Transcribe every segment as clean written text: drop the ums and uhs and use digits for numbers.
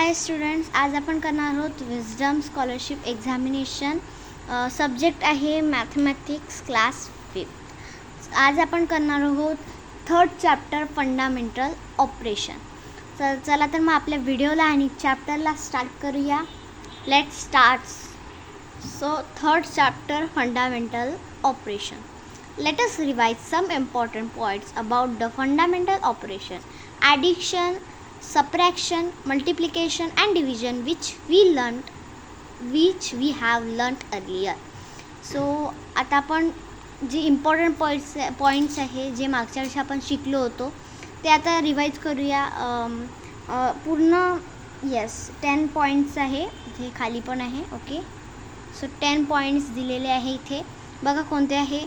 हाय students, आज आपण करणार आहोत विजडम स्कॉलरशिप एक्झामिनेशन. सब्जेक्ट आहे मॅथमॅटिक्स क्लास 5. आज आपण करणार आहोत थर्ड चॅप्टर फंडामेंटल ऑपरेशन. चला तर मग आपल्या व्हिडिओला आणि चॅप्टरला स्टार्ट करूया. Let start. So third chapter fundamental operation. Let us revise some important points about the fundamental operation: addition, subtraction, multiplication and division, which we have learnt earlier. So आता आपण जे इम्पॉर्टंट पॉईंट्स आहे जे मागच्या वर्षी आपण शिकलो होतो ते आता रिवाईज करूया. पूर्ण 10 पॉईंट्स आहे, जे खाली पण आहे. ओके, सो 10 पॉईंट्स दिलेले आहे इथे. बघा कोणते आहे.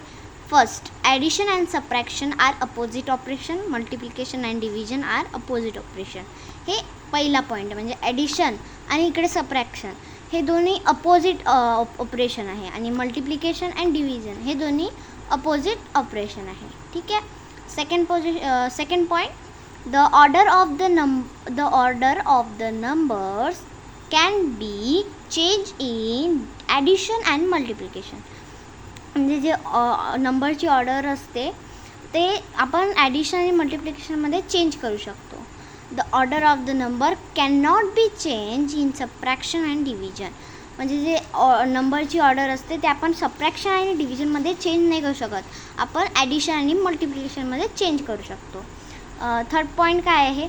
First, addition and subtraction are opposite operation, multiplication and division are opposite operation. हे पहिला पॉईंट म्हणजे ॲडिशन आणि इकडे सबट्रॅक्शन हे दोन्ही अपोजिट ऑपरेशन आहे, आणि मल्टिप्लिकेशन अँड डिव्हिजन हे दोन्ही अपोजिट ऑपरेशन आहे. ठीक आहे. Second point, the order of the numbers can be change in addition and multiplication. म्हणजे जे नंबरची ऑर्डर असते ते आपण ॲडिशन आणि मल्टिप्लिकेशनमध्ये चेंज करू शकतो. The order of the number can not be change in subtraction and division. म्हणजे जे नंबरची ऑर्डर असते ते आपण सबट्रॅक्शन आणि डिव्हिजनमध्ये चेंज नाही करू शकत, आपण ॲडिशन आणि मल्टिप्लिकेशनमध्ये चेंज करू शकतो. थर्ड पॉईंट काय आहे.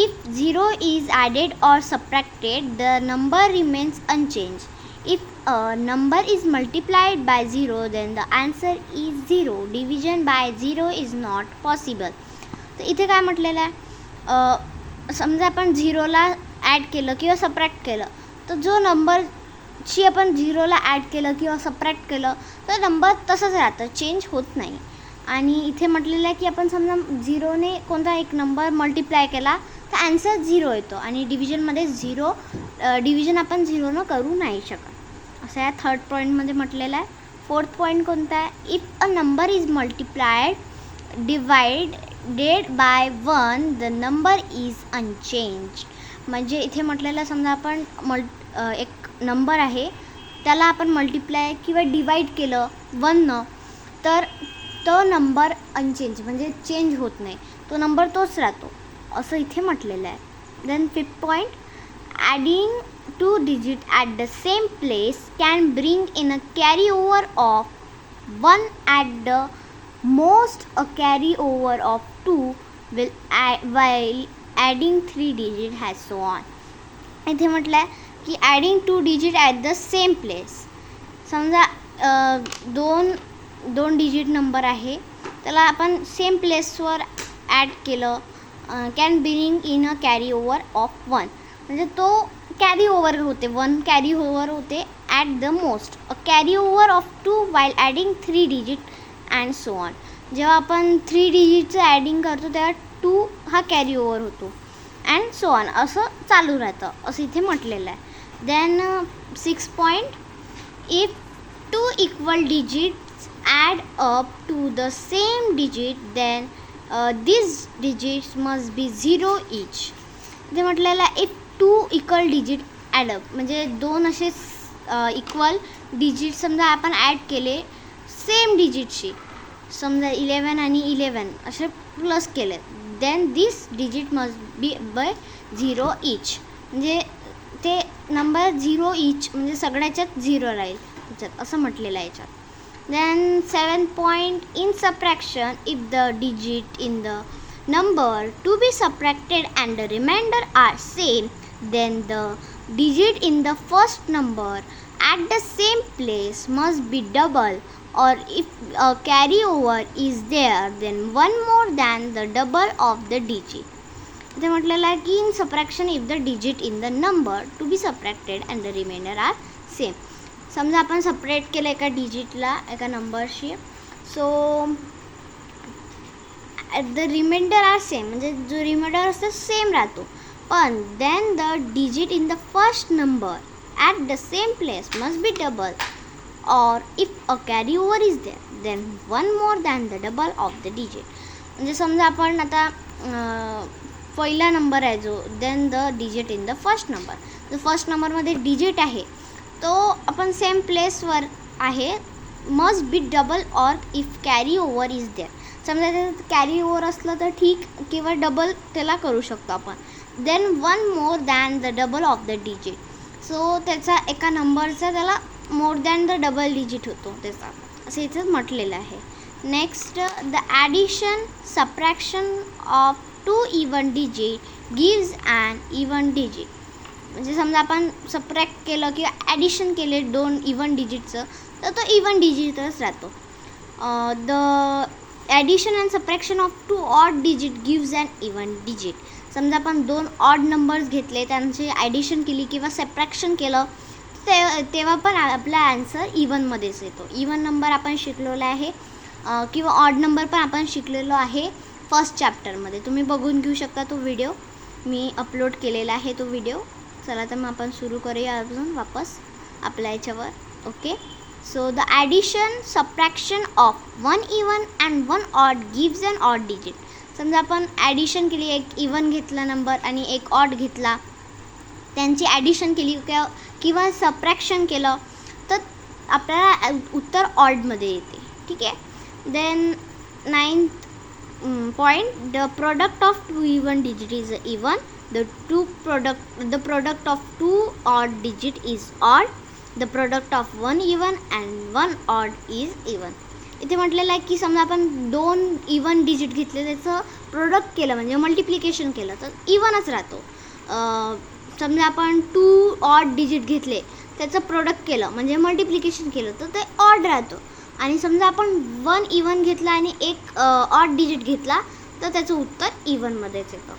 If 0 is added or subtracted the number remains unchanged. If a number is multiplied by 0, then the answer is 0. Division by 0 is not possible. तर इथे काय म्हटलेलं आहे, समजा आपण 0ला ॲड केलं किंवा सबट्रॅक्ट केलं, तर जो नंबरची आपण 0ला ॲड केलं किंवा सबट्रॅक्ट केलं तर नंबर तसंच राहतं, चेंज होत नाही. आणि इथे म्हटलेलं आहे की आपण समजा 0ने कोणता एक नंबर मल्टिप्लाय केला तर ॲन्सर 0 येतो, आणि डिव्हिजनमध्ये डिव्हिजन आपण 0नं करू नाही शकत, असं या थर्ड पॉईंटमध्ये म्हटलेलं आहे. फोर्थ पॉईंट कोणता आहे. If a number is multiplied divided by 1 the number is unchange. म्हणजे इथे म्हटलेलं समजा आपण एक नंबर आहे त्याला आपण मल्टिप्लाय किंवा डिवाईड केलं 1नं, तर तो नंबर अनचेंज म्हणजे चेंज होत नाही, तो नंबर तोच राहतो, असं इथे म्हटलेलं आहे. Then fifth point, adding 2 digits at the same place can bring in a carryover of 1 at the most. A carryover of 2 while adding 3 digits has so on. इथे म्हटलं आहे की adding 2 digits at the same place. समजा दोन digit number आहे त्याला आपण same प्लेसवर ॲड केलं, can bring in a carry over of 1. म्हणजे तो कॅरी ओव्हर होते, 1 कॅरी ओव्हर होते at the most. A carry over of 2 while adding 3 digit and so on. जेव्हा आपण 3 डिजिटचं ॲडिंग करतो तेव्हा 2 हा कॅरी ओव्हर होतो अँड सो ऑन, असं चालू राहतं, असं इथे म्हटलेलं आहे. Then 6 point, if 2 equal digits add up to the same digit then this digits must be 0 each. इथे म्हटलेलं आहे इफ 2 इक्वल डिजिट ॲडअप, म्हणजे 2 असे इक्वल डिजिट समजा आपण ॲड केले सेम डिजिटशी, समजा 11 आणि 11 असे प्लस केले, then this digit must be by 0 each. म्हणजे ते नंबर 0 इच म्हणजे सगळ्याच्यात 0 राहील त्याच्यात, असं म्हटलेलं आहे याच्यात. Then 7 point, in subtraction if the digit in the number to be subtracted and the remainder are same, then the digit in the first number at the same place must be double, or if a carryover is there then one more than the double of the digit. इथे म्हटलेलं आहे की in subtraction if the digit in the number to be subtracted and the reminder are same. समजा आपण subtract केलं एका डिजिटला एका नंबरशी, so the reminder are same, म्हणजे जो रिमाइंडर असतो सेम राहतो, पण then the digit in the first number at the same place must be double, और if a carry over is there then 1 more than the double of the digit. म्हणजे समजा आपण आता पहिला नंबर आहे जो, then the digit in the first number. जो first नंबरमध्ये डिजिट आहे तो आपण सेम प्लेसवर आहे, must be double or if carry over is there. समजा त्यात कॅरी ओव्हर असलं तर ठीक, किंवा डबल त्याला करू शकतो आपण. Then one more than the double of the digit. So त्याचा एका नंबरचा त्याला more than the double digit होतो त्याचा, असं इथं म्हटलेलं आहे. Next, the addition subtraction of two even digit gives an even digit. म्हणजे समजा आपण सबट्रॅक्ट केलं किंवा ॲडिशन केले दोन इवन डिजिटचं, तर तो इवन डिजिटच राहतो. The addition and subtraction of two odd digit gives an even digit. समजा आपण दोन ऑड नंबर्स घेतले, त्यांची ॲडिशन केली किंवा सबट्रॅक्शन केलं, तेव्हा पण आपला आन्सर इवनमध्येच येतो. इवन नंबर आपण शिकलेलो आहे, किंवा ऑड नंबर पण आपण शिकलेलो आहे फर्स्ट चॅप्टरमध्ये. तुम्ही बघून घेऊ शकता तो व्हिडिओ, मी अपलोड केलेला आहे तो व्हिडिओ. चला तर मग आपण सुरू करूया अजून वापस आपल्या याच्यावर. Okay, so the addition subtraction of one even and one odd gives an odd digit. समजा आपण ॲडिशन केली, एक इवन घेतला नंबर आणि एक ऑड घेतला, त्यांची ॲडिशन केली किंवा सबट्रॅक्शन केलं, तर आपल्याला उत्तर ऑडमध्ये येते. ठीक आहे. Then 9th point, the product of two even digit is even. The product of two odd digit is odd. The product of one even and one odd is even. इथे म्हटलेलं आहे की समजा आपण दोन इवन डिजिट घेतले, त्याचं product केलं म्हणजे मल्टिप्लिकेशन केलं तर इवनच राहतो. समजा आपण टू ऑड डिजिट घेतले, त्याचं प्रोडक्ट केलं म्हणजे मल्टिप्लिकेशन केलं तर ते ऑड राहतो. आणि समजा आपण वन इवन घेतला आणि एक ऑड डिजिट घेतला तर त्याचं उत्तर इवनमध्येच येतं,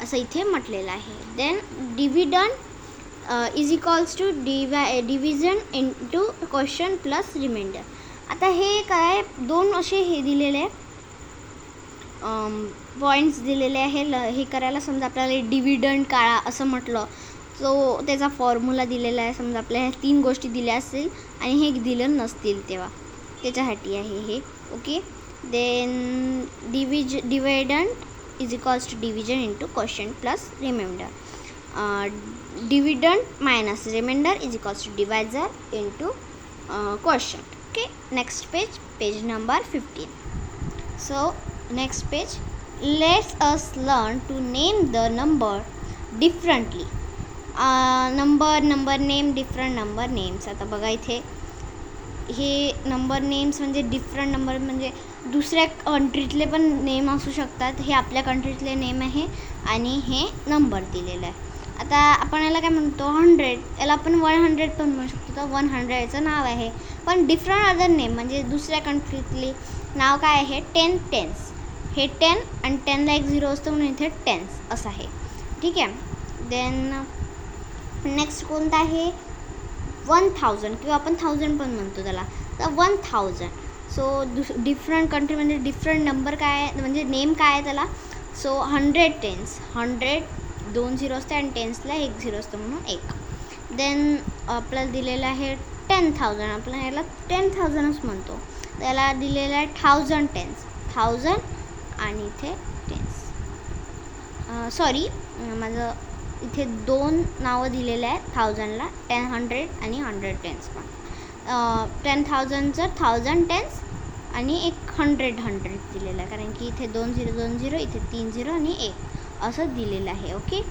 असं इथे म्हटलेलं आहे. Then dividend is equals to division into question plus remainder. आता हे काय, दोन असे हे दिलेले पॉईंट्स दिलेले आहे हे करायला. समजा आपल्याला डिव्हिडंड काढा असं म्हटलं, तो त्याचा फॉर्म्युला दिलेला आहे. समजा आपल्या ह्या तीन गोष्टी दिल्या असतील आणि हे दिलं नसतील तेव्हा त्याच्यासाठी आहे हे. Okay, then dividend is equals to division into question plus remainder. Dividend minus remainder is equals to divisor into question. Okay, next page number 15. So next page, let's us learn to name the number differently. Number name, different number names. आता बघा इथे हे number names म्हणजे different number म्हणजे दुसऱ्या कंट्रीतले पण name असू शकतात. हे आपल्या कंट्रीतले नेम आहे आणि हे नंबर दिलेलं आहे. आता आपण याला काय म्हणतो 100, याला आपण 100 पण म्हणू शकतो. तर 100चं नाव आहे, पण डिफरंट अदर नेम म्हणजे दुसऱ्या कंट्रीतली नाव काय आहे 10 टेन्स. हे 10 आणि 10ला एक 0 असतं म्हणून इथे टेन्स असं आहे. ठीक आहे. देन नेक्स्ट कोणता आहे 1000 किंवा आपण 1000 पण म्हणतो त्याला, तर 1000. सो डिफरंट कंट्री म्हणजे डिफरंट नंबर काय म्हणजे नेम काय आहे त्याला. सो 100 टेन्स, 100 2 0 असते आणि टेन्सला 1 0 असतं म्हणून 1. देन आपल्याला दिलेलं आहे 10,000, आपण याला 10,000च म्हणतो. त्याला दिलेलं आहे 1000 टेन्स, 1000 आणि इथे टेन्स. सॉरी, माझं इथे दोन नावं दिलेले आहेत 1000ला, 100 आणि 100 टेन्स पण. 10,000चं 1000 टेन्स आणि एक 100 दिलेलं आहे, कारण की इथे 2 0 2 0, इथे 3 0 आणि 1 असं दिलेलं आहे. Okay,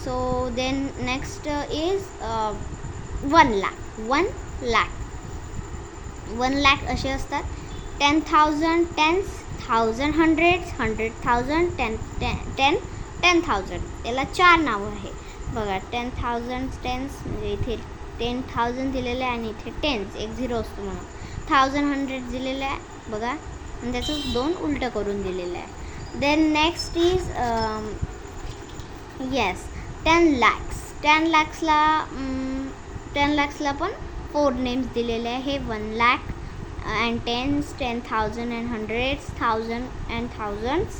so then next is 1 lakh. 1 lakh असे असतात. 10,000 टेन्स, 1000 हंड्रेड्स, 100,000 10,000. याला 4 नावं आहे बघा. 10,000 टेन्स म्हणजे इथे 10,000 दिलेलं आहे आणि इथे टेन्स 1 0 असतो म्हणून. 1000 हंड्रेड दिलेलं आहे बघा, आणि त्याचं 2 उलटं करून दिलेलं आहे. Then next is 10 lakhs. 10 lakhsला पण 4 नेम्स दिलेले आहे. 1 lakh and tens, 10,000 and hundreds, 1,000 and thousands,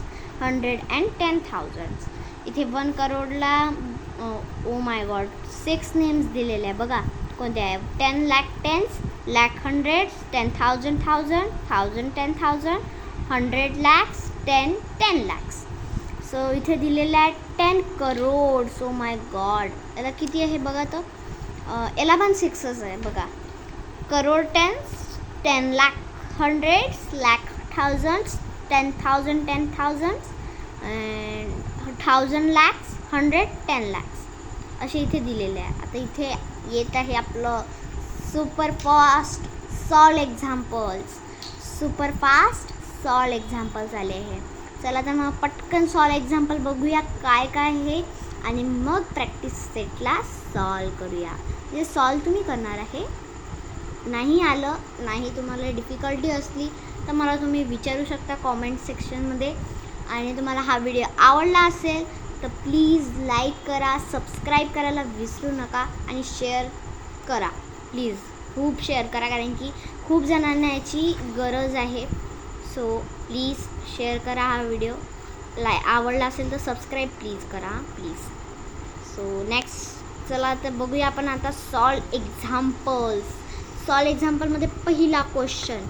100 and 10,000s. इथे 1 करोडला ओ माय गॉड 6 नेम्स दिलेले आहे बघा. कोणते आहे 10 lakh tense, lakh hundreds, 10,000 1000, 1000 10,000, 100 lakhs, 10 lakhs. So इथे दिलेलं आहे 10 करोड. सो माय गॉड, याला किती आहे बघा. तर याला पण 6च आहे बघा. Crore tens, 10 lakh, hundreds, lakh, thousands, 10,000 10,000 and 1000 lakhs, 100 10 lakhs असे इथे दिलेले आहे. आता इथे येत आहे आपलं super fast solve examples. Super fast solve examples आले आहे. चला तर मग पटकन सॉल्व एक्झाम्पल बघूया काय काय आहे आणि मग प्रॅक्टिस सेटला सॉल्व करूया. म्हणजे सॉल्व तुम्ही करणार आहे. नाही आलं, नाही तुम्हाला डिफिकल्टी असली तर मला तुम्ही विचारू शकता कॉमेंट सेक्शनमध्ये. आणि तुम्हाला हा व्हिडिओ आवडला असेल तर प्लीज लाईक करा, सबस्क्राईब करायला विसरू नका आणि शेअर करा. प्लीज खूप शेअर करा, कारण की खूप जणांना याची गरज आहे. सो प्लीज शेअर करा हा व्हिडिओ. आवडला असेल तर सबस्क्राईब प्लीज करा प्लीज. सो नेक्स्ट चला तर बघूया आपण आता सॉल्व एक्झाम्पल्स. सॉल्व एक्झाम्पलमध्ये पहिला question.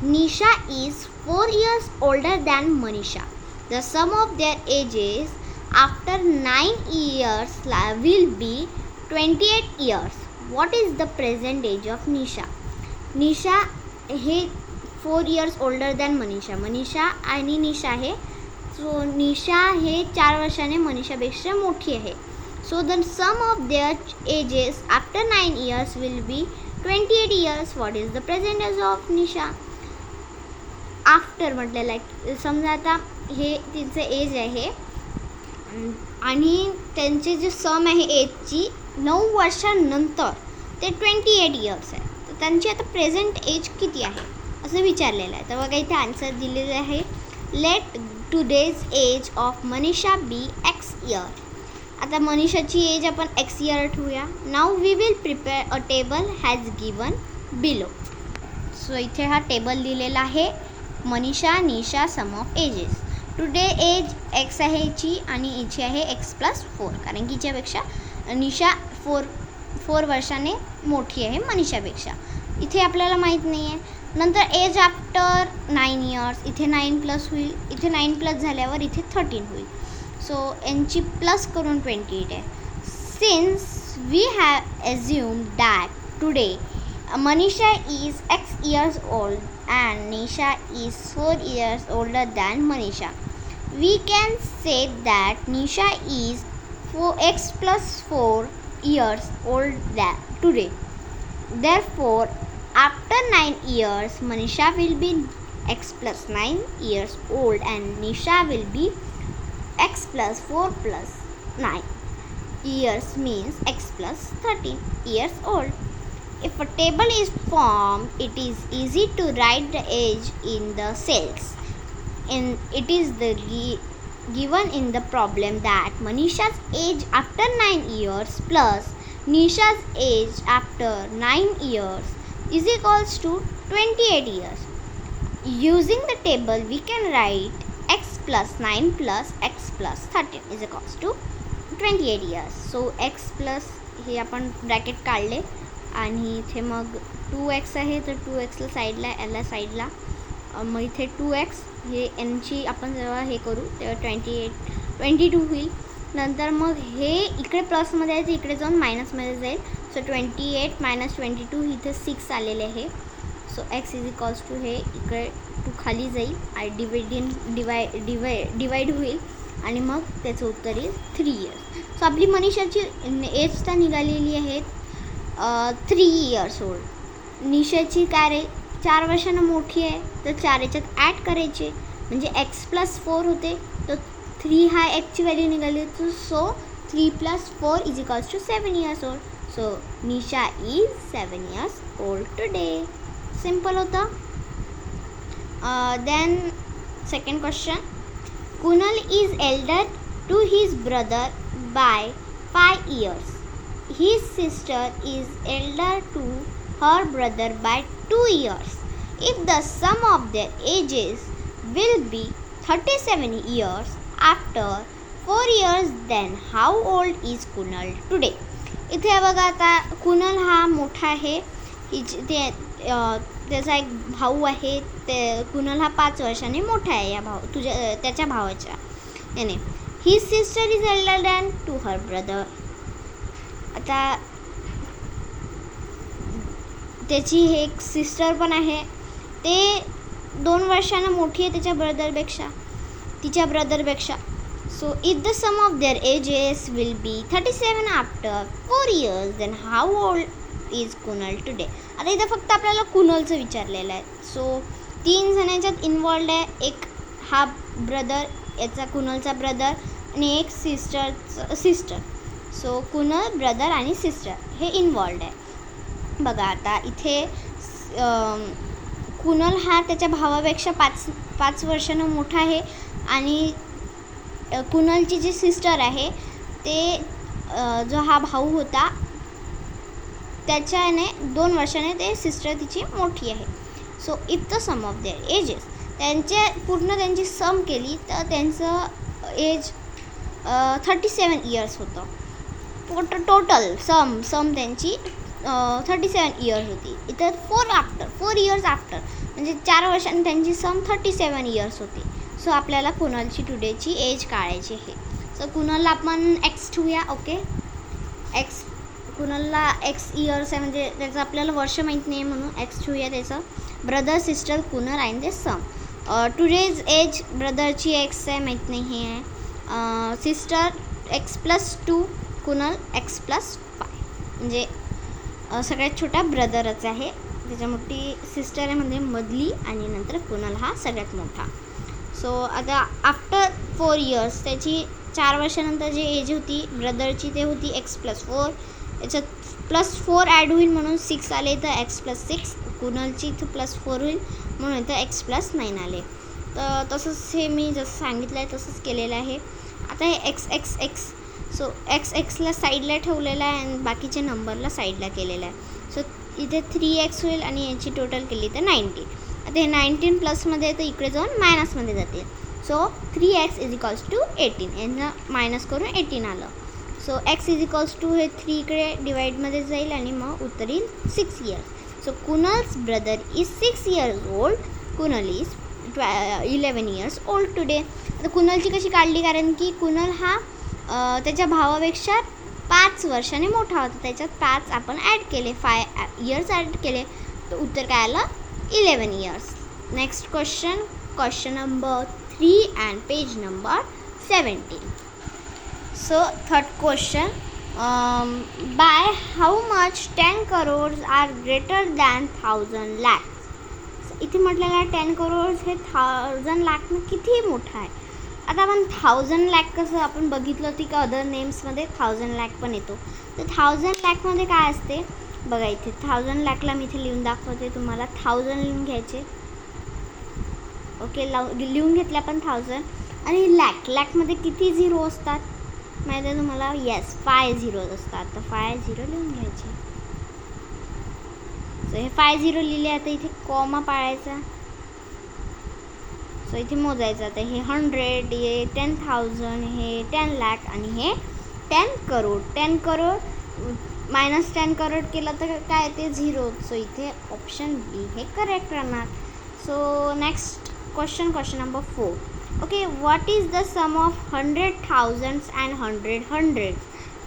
Nisha is 4 years older than Manisha. The sum of their ages after 9 years will be 28 years. What is the present age of Nisha? निशा हे 4 years older than Manisha. Manisha आणि निशा आहे. So निशा हे 4 वर्षाने मनीषापेक्षा मोठी आहे. So the sum of their ages after 9 years will be 28 years. What is the present age of Nisha? After म्हटलेलं आहे. समजा आता हे तिचं एज आहे आणि त्यांचे जे सम आहे एजची 9 वर्षांनंतर ते 28 years आहे. तर त्यांची आता प्रेझेंट एज किती आहे असं विचारलेलं आहे. तर बघा इथे आन्सर दिलेलं आहे. Let today's age of Manisha be X year. आता मनीषाची एज आपण एक्स इयर ठेवूया. Now we will prepare a table has given below. So इथे हा टेबल दिलेला आहे. Manisha, Nisha, sum of ages. Today age X आहे हिची आणि हिची आहे x+4, कारण की हिच्यापेक्षा निशा 4 वर्षाने मोठी आहे मनीषापेक्षा. इथे आपल्याला माहीत नाही आहे. नंतर एज आफ्टर 9 years, इथे 9 प्लस होईल. इथे 9 प्लस झाल्यावर इथे 13 होईल. सो यांची प्लस करून 28 आहे. Since we have assume that today Manisha is X years old and Nisha is 4 years older than Manisha. We can say that Nisha is X+4 years old than today. Therefore, after 9 years, Manisha will be X+9 years old and Nisha will be X+4 plus 9 years means X+13 years old. If a table is formed, it is easy to write the age in the cells. It is given in the problem that Manisha's age after 9 years plus Nisha's age after 9 years is equals to 28 years. Using the table, we can write x+9 plus x+13 is equals to 28 years. So x plus हे आपण bracket काढले आणि इथे मग 2x आहे तर 2xला साईडला, याला साईडला. मग इथे 2x हे यांची आपण जेव्हा हे करू तेव्हा 22 होईल. नंतर मग हे इकडे प्लसमध्ये आहे तर इकडे जाऊन मायनसमध्ये जाईल. सो 28 - 22 इथे 6 आलेले आहे. So x is equals to हे इकडे 2 खाली जाईल आणि डिवाइड होईल आणि मग त्याचं उत्तर येईल 3 years. सो आपली मनीषाची एज तर निघालेली आहे 3 years old. निशाची काय रे 4 वर्षांना मोठी आहे तर 4 याच्यात ॲड करायचे म्हणजे x+4 होते. तर 3 हा एक्सची व्हॅल्यू निघाली. So 3 + 4 is equals to 7 years old. So Nisha is 7 years old today. Simple होतं. Then second question. Kunal is elder to his brother by 5 years. His sister is elder to her brother by 2 years. If the sum of their ages will be 37 years after 4 years, then how old is Kunal today? इथे बघा आता कुणाल हा मोठा आहे. त्याचा एक भाऊ आहे. ते कुणाल हा 5 वर्षांनी मोठा आहे या त्याच्या भावाच्या. याने his sister is elder than to her brother. आता त्याची हे एक सिस्टर पण आहे, ते 2 वर्षांना मोठी आहे तिच्या ब्रदरपेक्षा. So if the sum of their ages will be 37 after 4 years, then how old is Kunal today. आता इथं फक्त आपल्याला कुणालचं विचारलेलं आहे. सो 3 जणांच्यात इन्वॉल्ड आहे. एक हा ब्रदर, याचा कुणालचा ब्रदर, आणि एक सिस्टर. सो कुणाल, ब्रदर आणि सिस्टर हे इन्वॉल्ड आहे. बघा आता इथे कुणाल हा त्याच्या भावापेक्षा 5 वर्षांनं मोठा आहे, आणि कुणालची जी सिस्टर आहे ते जो हा भाऊ होता त्याच्याने 2 वर्षाने ते सिस्टर तिची मोठी आहे. So if the sum of their ages, त्यांची सम केली तर त्यांचं एज 37 years होतं. टोटल सम त्यांची 37 years होती. इथं 4 years आफ्टर म्हणजे 4 वर्षांनी त्यांची सम 37 years होती. सो आपल्याला कुणालची टुडेची एज काढायची आहे. सो कुणालला आपण एक्स ठेवूया. ओके, कुणालला एक्स इयर्स आहे म्हणजे त्याचं आपल्याला वर्ष माहीत नाही आहे म्हणून एक्स ठेवूया त्याचं. ब्रदर, सिस्टर, कुणाल आणि ते सम. टुडेज एज ब्रदरची एक्स आहे, माहीत नाही हे आहे. सिस्टर x+2, कुणाल x+5 म्हणजे सगळ्यात छोटा ब्रदरच आहे. त्याच्या मोठी सिस्टर आहे म्हणजे मधली, आणि नंतर कुणाल हा सगळ्यात मोठा. सो आता आफ्टर 4 years त्याची 4 वर्षानंतर जी एज होती ब्रदरची ते होती x+4. याच्यात +4 ॲड होईल म्हणून 6 आले, तर x+6. कुणालची इथं +4 होईल म्हणून इथं x+9 आले. तर तसंच हे मी जसं सांगितलं आहे तसंच केलेलं आहे. आता हे x. सो x ला साईडला ठेवलेलं आहे आणि बाकीच्या नंबरला साईडला केलेलं आहे. सो इथे 3x होईल आणि याची टोटल केली तर 19. आता हे 19 प्लसमध्ये तर इकडे जाऊन मायनसमध्ये जाते. So 3x = 18. यांना मायनस करून 18 आलं. सो x = हे 3 इकडे डिवाईडमध्ये जाईल आणि मग उत्तर येईल 6 years. So Kunal's brother is 6 years old. Kunal is 11 years old today. आता कुणालची कशी काढली, कारण की कुणाल हा त्याच्या भावापेक्षा 5 वर्षाने मोठा होता. त्याच्यात 5 आपण ॲड केले, 5 years ॲड केले, तर उत्तर काय आलं 11 years. Next question number 3 and page number 17. So third question, by how much 10 crores are greater than 1000 lakhs. इथे म्हटलेलं आहे 10 crores हे 1000 लाखनं किती मोठं आहे. आता आपण 1000 lakh कसं आपण बघितलं होती का अदर नेम्समध्ये 1000 lakh पण येतो. तर 1000 lakhमध्ये काय असते बघा. इथे 1000 lakhला मी इथे लिहून दाखवते तुम्हाला. 1000 लिहून घ्यायचे. ओके, लिहून घेतले आपण 1000. आणि लॅकमध्ये किती झिरो असतात माहिती आहे तुम्हाला? येस, 5 zeros असतात. तर 5 zero लिहून घ्यायचे. सो हे 5 zero लिहिले. आता इथे कॉमा पाळायचा. सो इथे मोजायचं. तर हे 100, हे 10,000, हे 10 lakh आणि हे 10 crore. 10 crore -10 crore केलं तर काय ते 0. सो इथे ऑप्शन बी हे करेक्ट राहणार. So next question number 4. Okay, what is the sum of 100 thousands and 100 hundreds.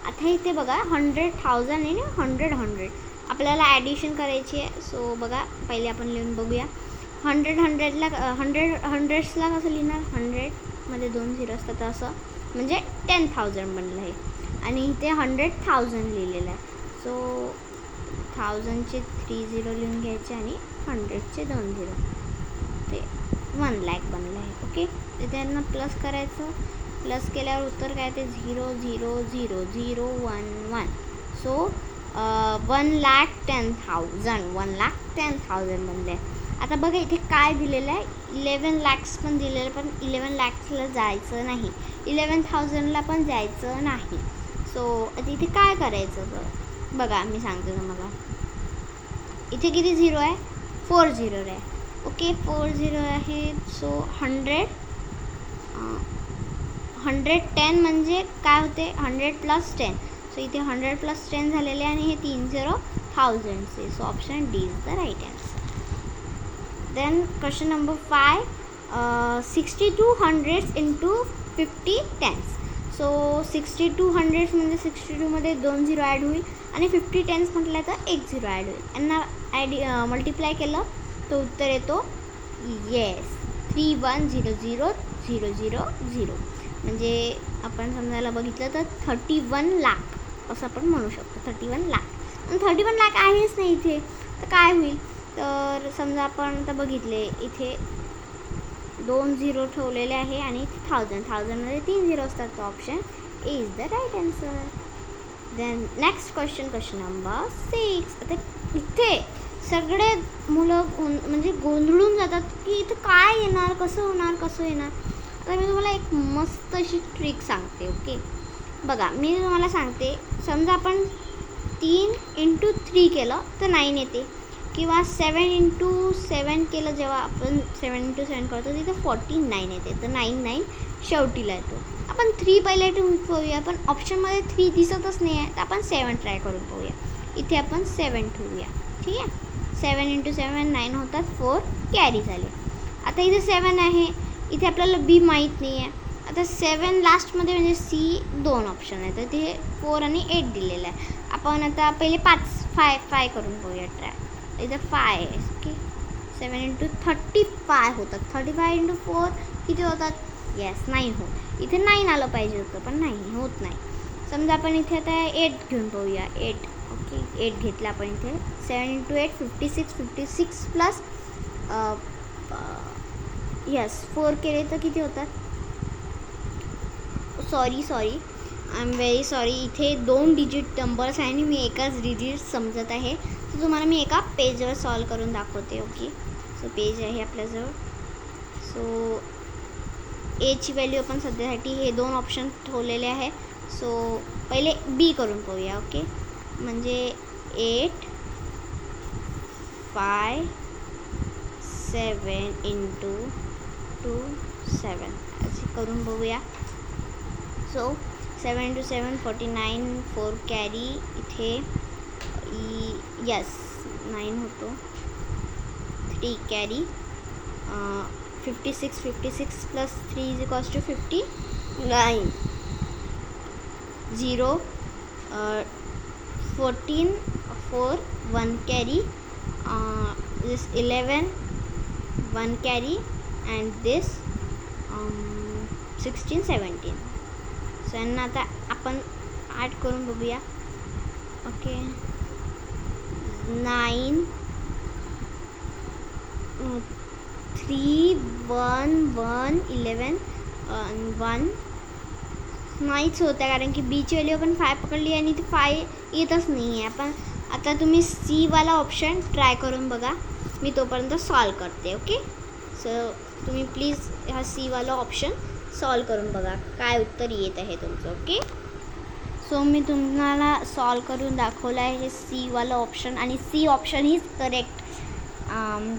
आता इथे बघा 100,000 आणि 100 आपल्याला ॲडिशन करायची आहे. सो बघा पहिले आपण लिहून बघूया. 100 hundredsला कसं लिहिणार? 100मध्ये 2 झिरो असतात असं, म्हणजे 10,000 बनलं आहे. आणि इथे 100,000 लिहिलेलं आहे. सो 1000चे 3 झिरो लिहून घ्यायचे आणि 100चे 2 झिरो, ते 1 lakh बनलं आहे. ओके, ते त्यांना प्लस करायचं. प्लस केल्यावर उत्तर काय ते 0 0 0 0 1 1. सो 1,10,000 1,10,000 बनले. आता बघा इथे काय दिलेलं आहे, 11 lakhs पण दिलेलं आहे, पण 11 lakhsला जायचं नाही, 11,000ला पण जायचं नाही. सो आता इथे काय करायचं तर बघा मी सांगते तुम्हाला. इथे किती झिरो आहे? 4 झिरो आहे. ओके, 4 झिरो आहे. सो 110 म्हणजे काय होते? 100 + 10. सो इथे 100 + 10 झालेले आणि हे 3 0 1000चे. So option D is the right answer. Then question number 5. 62 hundreds into 50 tens. So 62 hundreds म्हणजे 62मध्ये 2 झिरो ॲड होईल आणि 50 टेन्स म्हटलं तर 1 झिरो ॲड होईल. यांना मल्टिप्लाय केलं तर उत्तर येतो येस 3100,000. म्हणजे आपण समजायला बघितलं तर 31 लाख असं आपण म्हणू शकतो. 31 लाख. आणि 31 लाख आहेच नाही इथे, तर काय होईल? तर समजा आपण आता बघितले इथे 2 झिरो ठेवलेले आहे आणि 1000मध्ये 3 झिरो असतात. तो option is the right answer. Then next question number 6. आता इथे सगळे मुलं म्हणजे गोंधळून जातात की इथं काय येणार, कसं येणार. आता मी तुम्हाला एक मस्त अशी ट्रिक सांगते. ओके, बघा मी तुम्हाला सांगते. समजा आपण 3 × 3 केलं तर 9 येते, किंवा 7 × 7 केलं जेव्हा आपण 7 × 7 करतो तिथे 49 येते. तर 9 शेवटीला येतो. आपण 3 पहिले ठेवूया, पण ऑप्शनमध्ये 3 दिसतच नाही आहे, तर आपण 7 ट्राय करून पाहूया. इथे आपण 7 ठेवूया. ठीक आहे, 7 × 7 9 होतात, 4 कॅरी झाले. आता इथे 7 आहे, इथे आपल्याला बी माहीत नाही आहे. आता 7 लास्टमध्ये म्हणजे सी 2 ऑप्शन आहे, तर ते 4 आणि 8 दिलेलं आहे. आपण आता पहिले 5 करून पाहूया ट्राय. इथे 5 आहे. ओके, 7 × 35 होतात. 35 × 4 किती होतात? येस 9 होत. इथे 9 आलं पाहिजे होतं, पण नाही होत नाही. समजा आपण इथे आता 8 घेऊन पाहूया. 8. ओके, 8 घेतला आपण इथे. 7 × 8 56 प्लस यस 4 केले तर किती होतात? Sorry I am very sorry. इथे 2 डिजिट नंबर्स आहे आणि मी एकाच डिजिट समजत आहे, तर तुम्हाला मी एका पेजवर सॉल्व करून दाखवते. ओके, सो पेज आहे आपल्याजवळ. सो एची व्हॅल्यू आपण सध्यासाठी हे 2 ऑप्शन ठेवलेले आहे. सो पहिले बी करून पाहूया. ओके, म्हणजे 8 5 7 × 2 7 असे करून बघूया. So 7 × 7 49, 4 carry. इथे यस 9 होतो, 3 carry. 56 plus 3 = 59. 0 14 4 1 carry. This 11 1 carry, and this 16 17. So यांना आता आपण ॲड करून बघूया. ओके, 9 3 1 1 11 1 नाहीच होतं, कारण की बीची व्हॅल्यू आपण 5 पकडली आणि ती 5 येतच नाही आहे. आपण आता तुम्ही सीवाला ऑप्शन ट्राय करून बघा, मी तोपर्यंत सॉल्व करते. ओके, सो तुम्ही प्लीज हा सीवाला ऑप्शन सॉल्व करून बघा काय उत्तर येत आहे तुमचं. ओके, सो मी तुम्हाला सॉल्व करून दाखवलं आहे हे सीवाला ऑप्शन, आणि सी ऑप्शन हीच करेक्ट.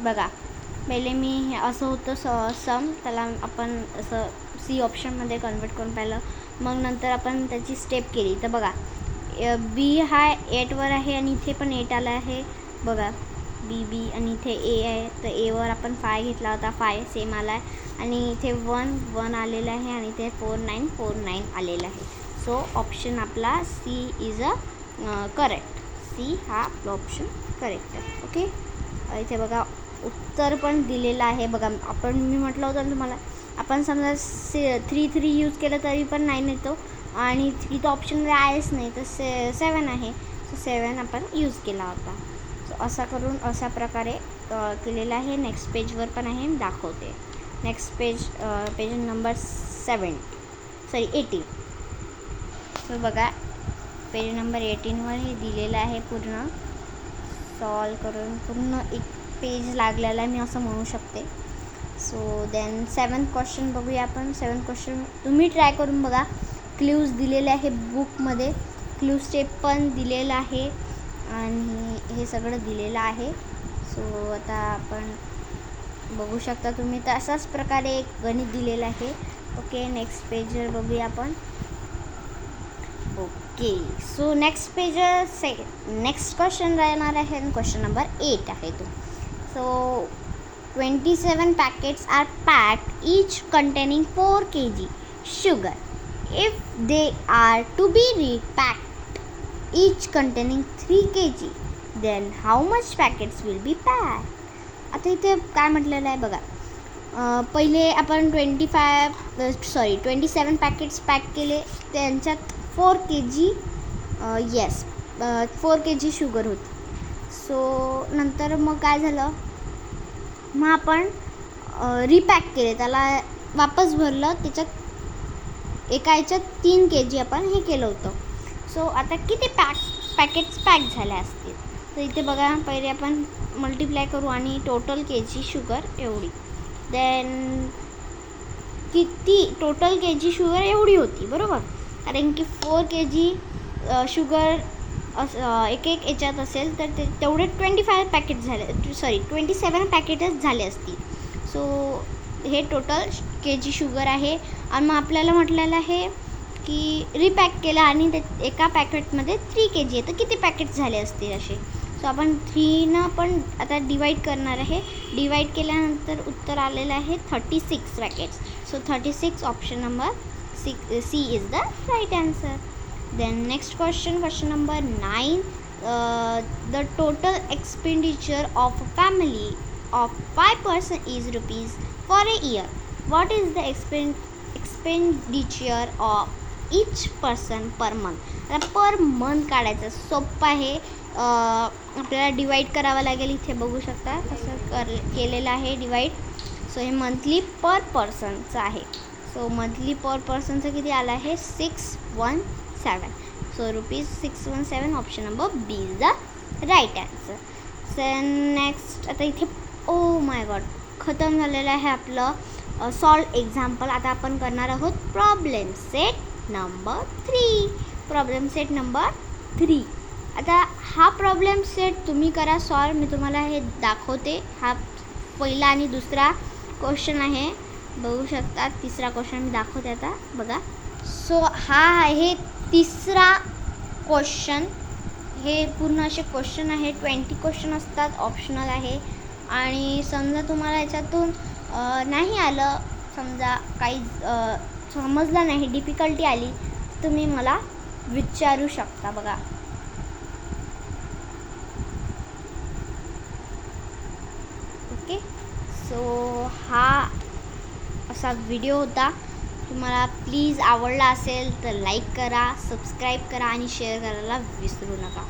बघा पहिले मी हे असं होतं सम, त्याला आपण असं सी ऑप्शनमध्ये कन्वर्ट करून पाहिलं. मग नंतर आपण त्याची स्टेप केली, तर बघा बी हा 8वर आहे आणि इथे पण 8 आला आहे. बघा बी आणि इथे ए आहे, तर एवर आपण 5 घेतला होता, 5 सेम आला आहे. आणि इथे 1 आलेलं आहे आणि इथे 4 आलेलं आहे. सो ऑप्शन आपला C is a correct. C हा आपला ऑप्शन करेक्ट आहे. ओके, इथे बघा उत्तर पण दिलेलं आहे. बघा मी म्हटलं होतं तुम्हाला, आपण समजा 3 यूज केलं तरी पण 9 येतो, आणि 3 तर ऑप्शनमध्ये आहेच नाही, तर 7 आहे. सो 7 आपण यूज केला होता. सो असा करून अशा प्रकारे केलेलं आहे. नेक्स्ट पेजवर पण आहे, मी दाखवते. Next page number 18. सो बघा पेज नंबर 18वर हे दिलेलं आहे. पूर्ण सॉल्व करून पूर्ण एक पेज लागलेला आहे, मी असं म्हणू शकते. सो देन 7th क्वेश्चन बघूया आपण. 7th क्वेश्चन तुम्ही ट्राय करून बघा. क्ल्यूज दिलेले आहे बुकमध्ये, क्ल्यू स्टेप पण दिलेलं आहे आणि हे सगळं दिलेलं आहे. सो आता आपण बघू शकता तुम्ही, तर अशाच प्रकारे एक गणित दिलेलं आहे. ओके, नेक्स्ट पेजवर बघूया आपण. Okay, so next next question राहणार आहे, क्वेश्चन नंबर 8 आहे तो. So 27 packets are packed, each containing 4 kg. sugar. If they are to be repacked, each containing 3 kg, then how much packets will be packed? आता इथे काय म्हटलेलं आहे बघा. पहिले आपण 27 पॅकेट्स पॅक केले, त्यांच्यात 4 kg 4 kg शुगर होती. सो नंतर मग काय झालं, मग आपण रिपॅक केले, त्याला वापस भरलं, त्याच्यात एका याच्यात 3 kg आपण हे केलं होतं. सो आता किती पॅकेट्स पॅक झाल्या असतील, तर इथे बघा पहिले आपण मल्टिप्लाय करू आणि टोटल kg शुगर एवढी, देन किती टोटल kg शुगर एवढी होती बरोबर, कारण की 4 kg शुगर एक याच्यात असेल तर तेवढे 27 पॅकेटच झाले असतील. सो हे टोटल kg शुगर आहे. आणि मग आपल्याला म्हटलेलं आहे की रिपॅक केला आणि एका पॅकेटमध्ये 3 kg आहे, तर किती पॅकेट झाले असतील असे. सो आपण 3 पण आता डिवाईड करणार आहे. डिवाईड केल्यानंतर उत्तर आलेलं आहे 36 packets. So 36 option number C is the right answer. Then next question number 9. The total expenditure of a family of 5 person is rupees for a year. What is the expenditure of each person per month? आता per month काढायचं सोपं आहे. आपल्याला divide करावं लागेल. इथे बघू शकता कसं केलेलं आहे डिवाईड. सो हे मंथली पर पर्सनचं आहे. सो मंथली पर पर्सनचं किती आलं आहे 617. So ₹617 option number B is the right answer. Next आता इथे माय गॉड खतम झालेलं आहे आपलं सॉल्व एक्झाम्पल. आता आपण करणार आहोत प्रॉब्लेम सेट नंबर 3. आता हा प्रॉब्लेम सेट तुम्ही करा सॉल्व. मी तुम्हाला हे दाखवते. हा पहिला आणि दुसरा क्वेश्चन आहे, बघू शकता. तिसरा क्वेश्चन मी दाखवते आता बघा. सो हा आहे तिसरा क्वेश्चन. हे पूर्ण असे क्वेश्चन आहे, 20 क्वेश्चन असतात, ऑप्शनल आहे. आणि समजा तुम्हाला याच्यातून नाही आलं, समजा काही समजलं नाही, डिफिकल्टी आली, तुम्ही मला विचारू शकता बघा. ओके. सो हा असा व्हिडिओ होता. तुम्हाला प्लीज आवडला असेल तर लाईक करा, सबस्क्राईब करा आणि शेअर करायला विसरू नका.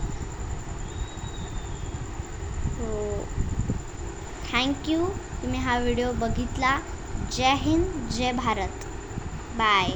सो थँक्यू, तुम्ही हा व्हिडिओ बघितला. जय हिंद, जय भारत, बाय.